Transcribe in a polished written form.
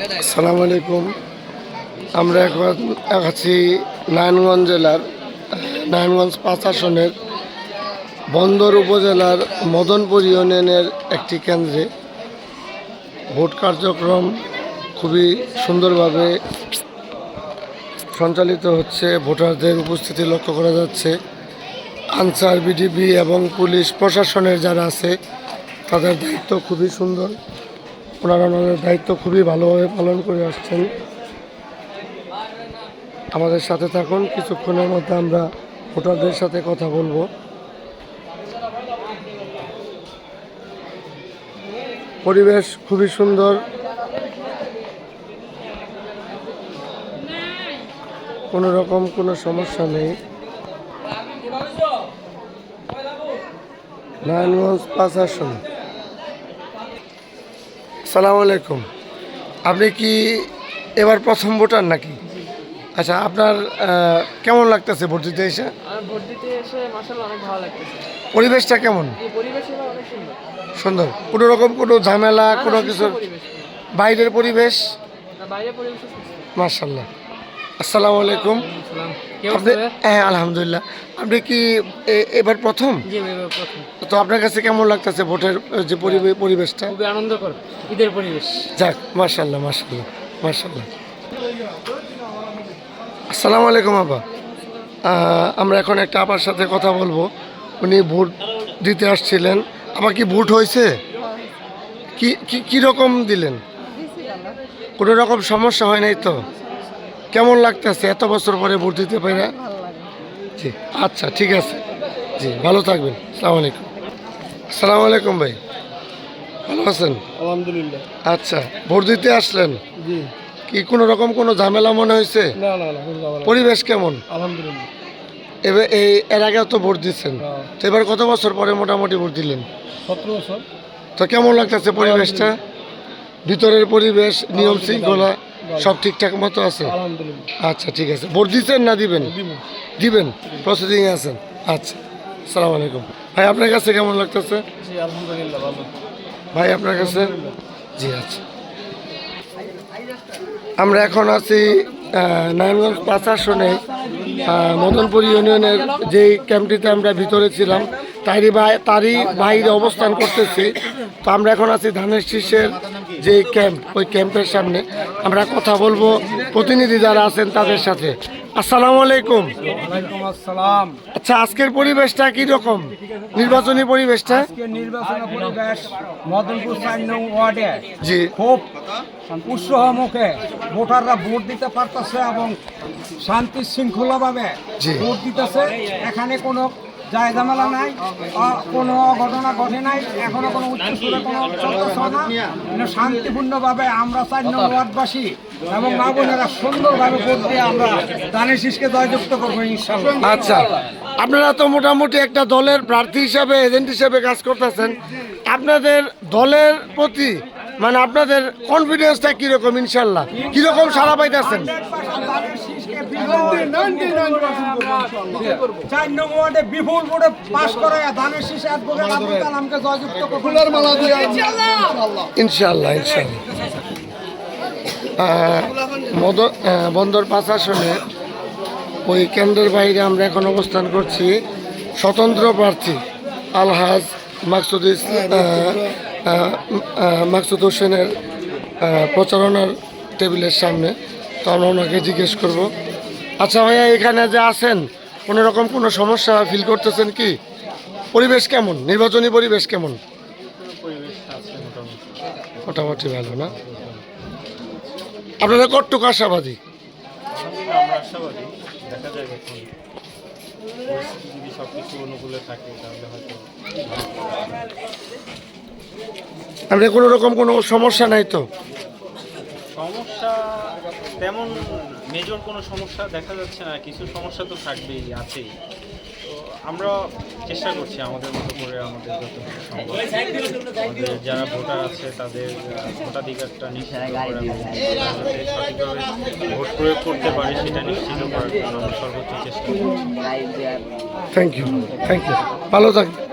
আসসালামু আলাইকুম। আমরা এখন আছি নারায়ণগঞ্জ জেলার নারায়ণগঞ্জ ৫ আসনের বন্দর উপজেলার মদনপুর ইউনিয়নের একটি কেন্দ্রে। ভোট কার্যক্রম খুবই সুন্দরভাবে সঞ্চালিত হচ্ছে। ভোটারদের উপস্থিতি লক্ষ্য করা যাচ্ছে। আনসার, বিডিবি এবং পুলিশ প্রশাসনের যারা আছে তাদের দায়িত্ব খুবই সুন্দর। ওনারা ওনাদের দায়িত্ব খুবই ভালোভাবে পালন করে আসছেন। আমাদের সাথে থাকুন, কিছুক্ষণের মধ্যে আমরা ভোটারদের সাথে কথা বলবো। পরিবেশ খুবই সুন্দর, কোনো রকম কোনো সমস্যা নেই। নারায়ণগঞ্জ ৫ আসন। আসসালামু আলাইকুম। আপনি কি এবার প্রথম ভোটার নাকি? আচ্ছা, আপনার কেমন লাগতেছে ভোট দিতে এসে? ভোট দিতে এসে মাশাআল্লাহ অনেক ভালো লাগতেছে। পরিবেশটা কেমন? এই পরিবেশটা অনেক সুন্দর। সুন্দর, কোনো রকম কোনো ঝামেলা কোনো কিছু? বাইরের পরিবেশ? বাইরের পরিবেশ মাশাআল্লাহ। আসসালামু আলাইকুম। হ্যাঁ, আলহামদুলিল্লাহ। আপনি কি এবার প্রথম? জি, এবার প্রথম। তো আপনার কাছে কেমন লাগতেছে ভোটের যে পরিবেশটা? খুবই আনন্দকর ঈদের পরিবেশ। যাক, মাশাআল্লাহ মাশাআল্লাহ মাশাআল্লাহ। আসসালামু আলাইকুম আপা। আমরা এখন একটা আপার সাথে কথা বলবো। উনি ভোট দিতে আসছিলেন। আমার কি ভোট হয়েছে? কি রকম দিলেন? কোনো রকম সমস্যা হয় নাই তো? কেমন লাগতেছে এত বছর পরে ভোট দিতে পারে? জি, আচ্ছা, ঠিক আছে। জি, ভালো থাকবেন। আসসালামু আলাইকুম। আসসালামু আলাইকুম ভাই, ভালো আছেন? আলহামদুলিল্লাহ। আচ্ছা, ভোট দিতে আসলেন, জি। কি কোনো রকম কোনো ঝামেলা মনে হয়েছে? না, পরিবেশ কেমন? আলহামদুলিল্লাহ। এবার এর আগেও তো ভোট দিচ্ছেন, তো এবার কত বছর পরে মোটামুটি ভোট দিলেন? 17 বছর। তো কেমন লাগতেছে পরিবেশটা? ভিতরের পরিবেশ, নিয়ম শৃঙ্খলা সব ঠিকঠাক মতো আছে? আলহামদুলিল্লাহ। আচ্ছা, ঠিক আছে। ভোট দিচ্ছেন না দিবেন? দিবেন, প্রসেসিংয়ে আছেন। আচ্ছা, আসসালামু আলাইকুম ভাই। আপনার কাছে কেমন লাগতেছে? জি, আলহামদুলিল্লাহ ভালো। ভাই আপনার কাছে? জি, আচ্ছা। আমরা এখন আছি নারায়ণগঞ্জ ৫ আসনে মদনপুর ইউনিয়নের যেই ক্যাম্পটিতে আমরা ভিতরে ছিলাম তারই বাইরে অবস্থান করতেছি। তো আমরা এখন আছি ধানের শীষের যে ক্যাম্প, ওই ক্যাম্পের সামনে। আমরা কথা বলবো প্রতিনিধি যারা আছেন তাদের সাথে। আসসালামু আলাইকুম। ওয়ালাইকুম আসসালাম। আচ্ছা, আজকের পরিবেশটা কি রকম? নির্বাচনী পরিবেশটা? নির্বাচনী পরিবেশ মদনপুর ৪ নং ওয়ার্ডে জি, খুব উৎসাহ মুখে ভোটাররা ভোট দিতে পারতেছে এবং শান্তি শৃঙ্খলাভাবে জি। ভোট দিতেছে। এখানে কোনো জায়গামেলা নাই, কোনো অঘটনা ঘটে নাই, এখনো কোনো উচ্চস্বরে কোনো চলতেছে না। কিন্তু শান্তিপূর্ণভাবে আমরা ৪ নং ওয়ার্ডবাসী এবং মা বোনেরা সুন্দরভাবে ভোট দিয়ে আমরা ধানের শীষকে জয়যুক্ত করবো ইনশাআল্লাহ। আচ্ছা, আপনারা তো মোটামুটি একটা দলের প্রার্থী হিসাবে, এজেন্ট হিসাবে কাজ করতেছেন। আপনাদের দলের প্রতি মানে আপনাদের কনফিডেন্সটা কীরকম? ইনশাল্লাহ কীরকম সাড়া পাইতেছেন? ৪ নং ওয়ার্ডে বিপুল ভোটে পাস করে ধানের শীষ অ্যাডভোকেট আবুল কালামকে জয়যুক্ত করবো ইনশাল্লাহ ইনশাল্লাহ। বন্দর ৫ আসনে ওই কেন্দ্রের বাইরে আমরা এখন অবস্থান করছি। স্বতন্ত্র প্রার্থী আলহাজ মাকসুদ হোসেনের প্রচারণার টেবিলের সামনে। তো আমরা ওনাকে জিজ্ঞেস করব। আচ্ছা ভাইয়া, এখানে যে আছেন কোনো রকম কোনো সমস্যা ফিল করতেছেন কি? পরিবেশ কেমন? নির্বাচনী পরিবেশ কেমন? মোটামুটি ভালো না? আপনারা কতটুকু আশাবাদী? আমরা আশাবাদী, দেখা যাক এখন পরিস্থিতি যদি সবকিছু অনুকূলে থাকে তাহলে হয়তো। আপনি কোনো রকম কোনো সমস্যা নাই তো? সমস্যা তেমন মেজর কোনো সমস্যা দেখা যাচ্ছে না, কিছু সমস্যা তো থাকবেই, আছেই। তো আমরা চেষ্টা করছি আমাদের মতো করে, আমাদের যতটুকু সম্ভব আমাদের যারা ভোটার আছে তাদের ভোটাধিকারটা নিশ্চিত করার এবং যাতে সঠিকভাবে ভোট প্রয়োগ করতে পারে সেটা নিশ্চিত করার জন্য আমরা সর্বোচ্চ চেষ্টা করছি। থ্যাংক ইউ, ভালো থাকবেন।